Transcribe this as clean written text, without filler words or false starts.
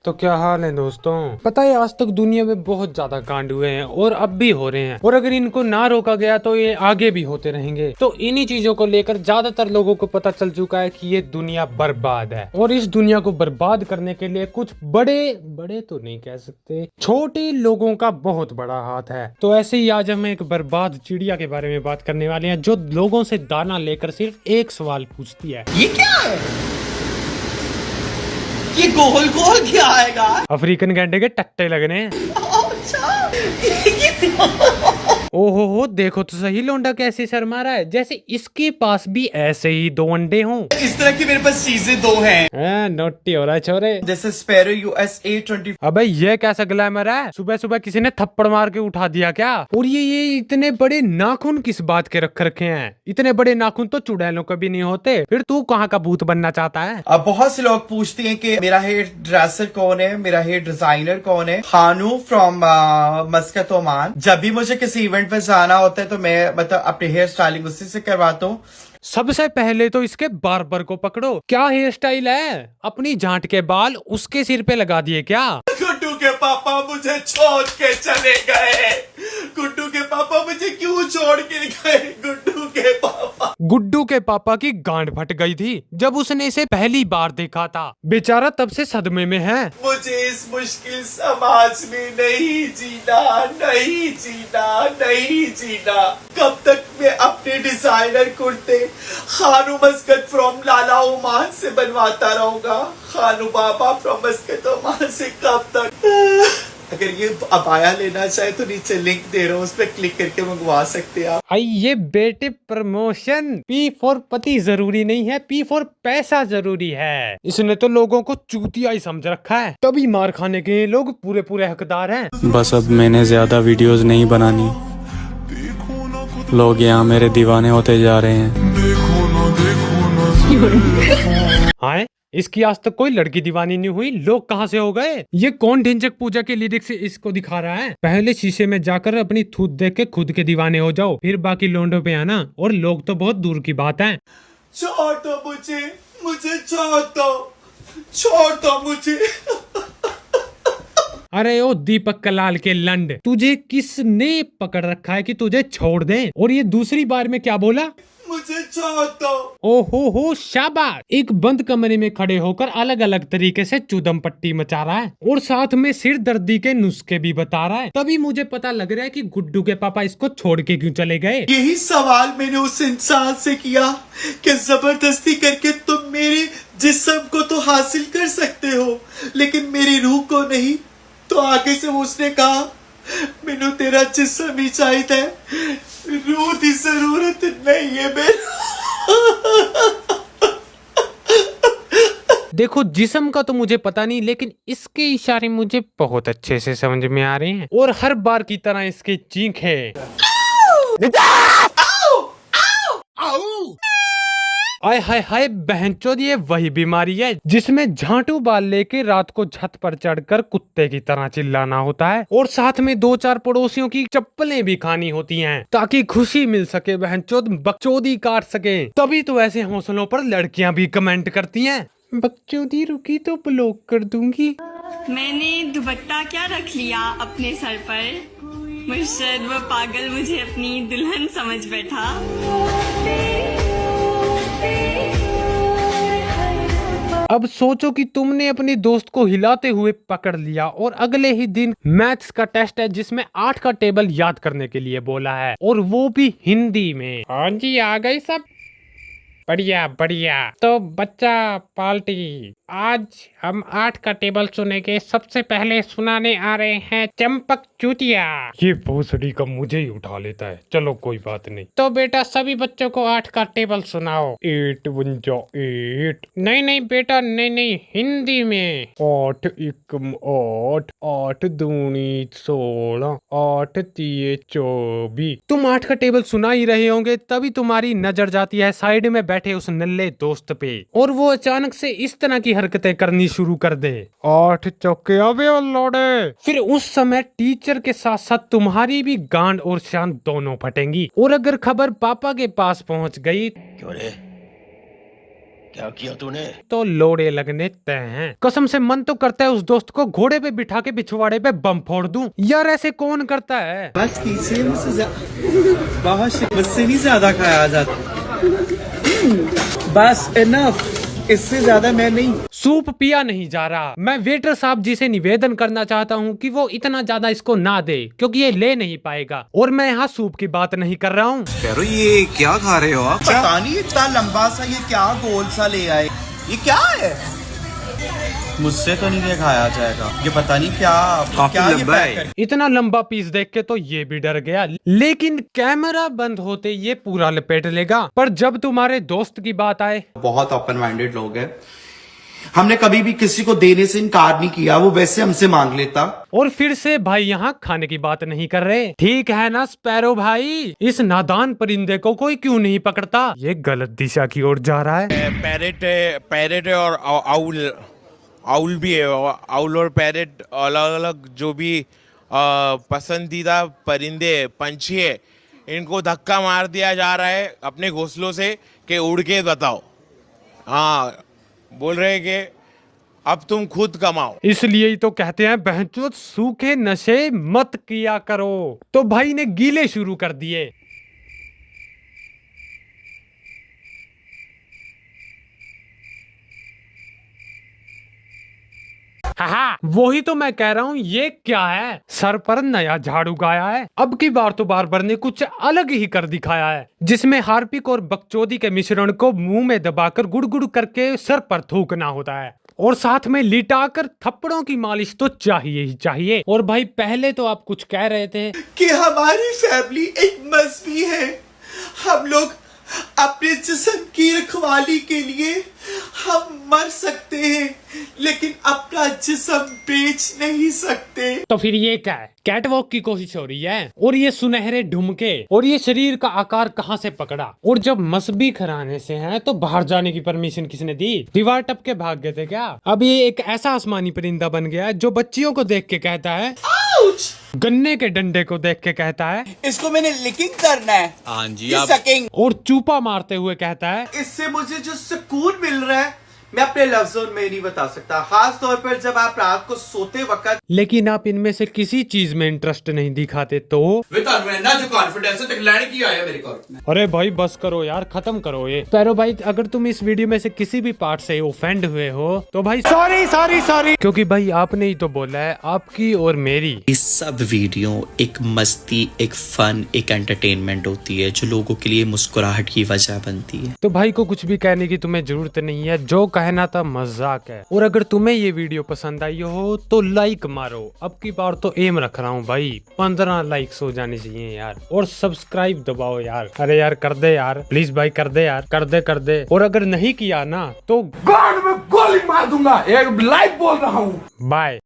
तो क्या हाल है दोस्तों। पता है आज तक दुनिया में बहुत ज्यादा कांड हुए हैं और अब भी हो रहे हैं, और अगर इनको ना रोका गया तो ये आगे भी होते रहेंगे। तो इन्हीं चीजों को लेकर ज्यादातर लोगों को पता चल चुका है कि ये दुनिया बर्बाद है, और इस दुनिया को बर्बाद करने के लिए कुछ बड़े बड़े तो नहीं कह सकते, छोटे लोगों का बहुत बड़ा हाथ है। तो ऐसे ही आज हम एक बर्बाद चिड़िया के बारे में बात करने वाले हैं, जो लोगों से दाना लेकर सिर्फ एक सवाल पूछती है, ये क्या है? ये गोल गोल क्या आएगा? अफ्रीकन गैंडे के टट्टे लगने। अच्छा, ओहो हो, देखो तो सही लोंडा कैसे शर्मा रहा है, जैसे इसके पास भी ऐसे ही 2 अंडे हों। इस तरह की मेरे पास चीजें 2 हैं। नोटी हो रहा है छोरे। This is sparrow USA 20। अबे ये कैसा ग्लैमर है, सुबह सुबह किसी ने थप्पड़ मार के उठा दिया क्या? और ये इतने बड़े नाखून किस बात के रख रखे हैं? इतने बड़े नाखून तो चुड़ैलों के भी नहीं होते, फिर तू कहाँ का भूत बनना चाहता है? अब बहुत से लोग पूछते हैं कि मेरा हेयर ड्रेसर कौन है, मेरा हेयर डिजाइनर कौन है। खानू फ्रॉम मस्कत ओमान। जब भी मुझे किसी इवेंट पे जाना होता है तो मैं मतलब अपने हेयर स्टाइलिंग उसी से करवाता हूँ। सबसे पहले तो इसके बार्बर को पकड़ो, क्या हेयर स्टाइल है? अपनी जांट के बाल उसके सिर पे लगा दिए क्या? गुड्डू के पापा मुझे छोड़ के चले गए। गुड्डू के पापा मुझे क्यों छोड़ के गए? गुड्डू के पापा की गांड फट गई थी जब उसने इसे पहली बार देखा था। बेचारा तब से सदमे में है। मुझे इस मुश्किल समाज में नहीं जीना, नहीं जीना, नहीं जीना। कब तक मैं अपने डिजाइनर कुर्ते खानू मस्कत फ्रॉम लाला ओमान से बनवाता रहूंगा? खानू बाबा फ्रॉम मस्कत ओमान से कब तक? अगर ये अबाया लेना चाहे तो नीचे लिंक दे रहा हूँ, उस पर क्लिक करके मंगवा सकते हैं आप। आइए बेटे, प्रमोशन। P फॉर पति जरूरी नहीं है, P फॉर पैसा जरूरी है। इसने तो लोगों को चूतिया ही समझ रखा है, तभी मार खाने के लोग पूरे पूरे हकदार हैं। बस अब मैंने ज्यादा वीडियोस नहीं बनानी, लोग यहाँ मेरे दीवाने होते जा रहे हैं। हाँ, इसकी आज तक कोई लड़की दीवानी नहीं हुई, लोग कहाँ से हो गए? ये कौन ढिंचक पूजा के लिरिक्स इसको दिखा रहा है? पहले शीशे में जाकर अपनी थूत देख के खुद के दीवाने हो जाओ, फिर बाकी लोंडों पे आना, और लोग तो बहुत दूर की बात है। छोड़ दो मुझे छोड़ दो मुझे। अरे ओ दीपक कलाल के लंड, तुझे किसने पकड़ रखा है कि तुझे छोड़ दें? और ये दूसरी बार में क्या बोला? मुझे छोड़ दो। ओहो हो, शाबाश। एक बंद कमरे में खड़े होकर अलग अलग तरीके से चुदम पट्टी मचा रहा है, और साथ में सिर दर्दी के नुस्खे भी बता रहा है। तभी मुझे पता लग रहा है कि गुड्डू के पापा इसको छोड़ के क्यों चले गए। यही सवाल मैंने उस इंसान से किया कि जबरदस्ती करके तुम मेरे जिस्म को तो हासिल कर सकते हो, लेकिन मेरी रूह को नहीं। तो आगे से उसने कहा, मैनू तेरा जिस्म ही चाहिए, रूह की जरूरत नहीं है देखो, जिस्म का तो मुझे पता नहीं, लेकिन इसके इशारे मुझे बहुत अच्छे से समझ में आ रहे हैं, और हर बार की तरह इसके चीखें। आय हाय हाय बहनचोद, ये वही बीमारी है जिसमें झांटू बाल लेके रात को छत पर चढ़कर कुत्ते की तरह चिल्लाना होता है, और साथ में 2-4 पड़ोसियों की चप्पलें भी खानी होती हैं ताकि खुशी मिल सके, बहनचोद बकचोदी काट सके। तभी तो ऐसे हौसलों पर लड़कियां भी कमेंट करती हैं, बकचोदी रुकी तो ब्लॉक कर दूंगी। मैंने दुपट्टा क्या रख लिया अपने सर पर, मुर्शद वो पागल मुझे अपनी दुल्हन समझ बैठा। अब सोचो कि तुमने अपने दोस्त को हिलाते हुए पकड़ लिया, और अगले ही दिन मैथ्स का टेस्ट है जिसमें 8 का टेबल याद करने के लिए बोला है, और वो भी हिंदी में। हाँ जी, आ गई सब। बढ़िया बढ़िया। तो बच्चा पार्टी, आज हम 8 का टेबल सुनेंगे। सबसे पहले सुनाने आ रहे हैं चंपक चूतिया। ये भोसड़ी का मुझे ही उठा लेता है, चलो कोई बात नहीं। तो बेटा सभी बच्चों को 8 का टेबल सुनाओ। 8 1 8। नहीं बेटा, नहीं, हिंदी में। 8 1 8, 8 दूनी 16, 8 3 24। तुम 8 का टेबल सुना ही रहे होंगे, तभी तुम्हारी नजर जाती है साइड में बैठे उस नल्ले दोस्त पे, और वो अचानक से इस तरह की हरकतें करनी शुरू कर दे। 8 चौके अबे लौड़े। फिर उस समय टीचर के साथ साथ तुम्हारी भी गांड और शान दोनों फटेंगी, और अगर खबर पापा के पास पहुंच गई, क्या किया तूने? तो लोड़े लगने तय हैं। कसम से मन तो करता है उस दोस्त को घोड़े पे बिठा के पिछवाड़े पे बम फोड़ दूं। यार ऐसे कौन करता है? बस कीजिए, मुझसे नहीं ज्यादा खाया जाता। बस इनफ, इससे ज्यादा मैं नहीं। सूप पिया नहीं जा रहा। मैं वेटर साहब जी से निवेदन करना चाहता हूँ कि वो इतना ज्यादा इसको ना दे, क्योंकि ये ले नहीं पाएगा। और मैं यहाँ सूप की बात नहीं कर रहा हूँ। ये क्या खा रहे हो आप? पता नहीं इतना लंबा सा ये क्या गोल सा ले आए, ये क्या है? मुझसे तो नहीं ये खाया जाएगा, ये पता नहीं क्या ये पैक कर। इतना लंबा पीस देख के तो ये भी डर गया, लेकिन कैमरा बंद होते ये पूरा लपेट लेगा। पर जब तुम्हारे दोस्त की बात आए, बहुत ओपन माइंडेड लोग हैं। हमने कभी भी किसी को देने से इनकार नहीं किया, वो वैसे हमसे मांग लेता। और फिर से भाई यहाँ खाने की बात नहीं कर रहे, ठीक है ना स्पैरो भाई? इस नादान परिंदे को कोई क्यों नहीं पकड़ता? ये गलत दिशा की ओर जा रहा है। पैरेट है और आउल भी है। आउल और पैरेट अलग अलग जो भी पसंदीदा परिंदे पंछी है, इनको धक्का मार दिया जा रहा है अपने घोंसलों से कि उड़ के बताओ। हाँ, बोल रहे हैं कि अब तुम खुद कमाओ। इसलिए ही तो कहते हैं बहनचोद सूखे नशे मत किया करो। तो भाई ने गीले शुरू कर दिए। हाँ, वही तो मैं कह रहा हूँ। ये क्या है? सर पर नया झाड़ू गाया है। अब की बार तो बार्बर ने कुछ अलग ही कर दिखाया है, जिसमें हार्पिक और बकचोदी के मिश्रण को मुंह में दबाकर गुड़गुड़ करके सर पर थूकना होता है, और साथ में लिटाकर थप्पड़ों की मालिश तो चाहिए ही चाहिए। और भाई पहले तो आप कुछ कह रहे थे कि हमारी फैमिली एक मजहबी है, हम लोग अपने जिस्म की रखवाली के लिए हम मर सकते हैं, लेकिन अपना जिस्म बेच नहीं सकते। तो फिर ये क्या है? कैटवॉक की कोशिश हो रही है। और ये सुनहरे ढुमके और ये शरीर का आकार कहाँ से पकड़ा? और जब मसबी खराने से हैं तो बाहर जाने की परमिशन किसने दी? दीवार टप के भाग गए थे क्या? अब ये एक ऐसा आसमानी परिंदा बन गया है जो बच्चियों को देख के कहता है आउच! गन्ने के डंडे को देख के कहता है इसको मैंने लिकिंग करना है। हाँ जी, ये सकिंग। और चूपा मारते हुए कहता है इससे मुझे जो सुकून मिल रहा है मैं अपने लफ्जों में नहीं बता सकता, खास तौर पर जब आप रात को सोते वक्त। लेकिन आप इनमें से किसी चीज में इंटरेस्ट नहीं दिखाते तो? जो कॉन्फिडेंस है लैंड किया है मेरे को। अरे भाई बस करो यार, खत्म करो ये। पैरो भाई, अगर तुम इस वीडियो में से किसी भी पार्ट से ऑफेंड हुए हो तो भाई सॉरी, क्योंकि भाई आपने ही तो बोला है, आपकी और मेरी। इस सब वीडियो एक मस्ती, एक फन, एक एंटरटेनमेंट होती है जो लोगों के लिए मुस्कुराहट की वजह बनती है। तो भाई को कुछ भी कहने की तुम्हें जरूरत नहीं है, जो कहना था मजाक है। और अगर तुम्हें ये वीडियो पसंद आई हो तो लाइक मारो। अब की बार तो एम रख रहा हूँ भाई, 15 लाइक्स हो जाने चाहिए यार। और सब्सक्राइब दबाओ यार। अरे यार कर दे यार, प्लीज भाई कर दे यार, कर दे। और अगर नहीं किया ना तो गांड में गोली मार दूंगा। एक लाइव बोल रहा हूँ। बाय।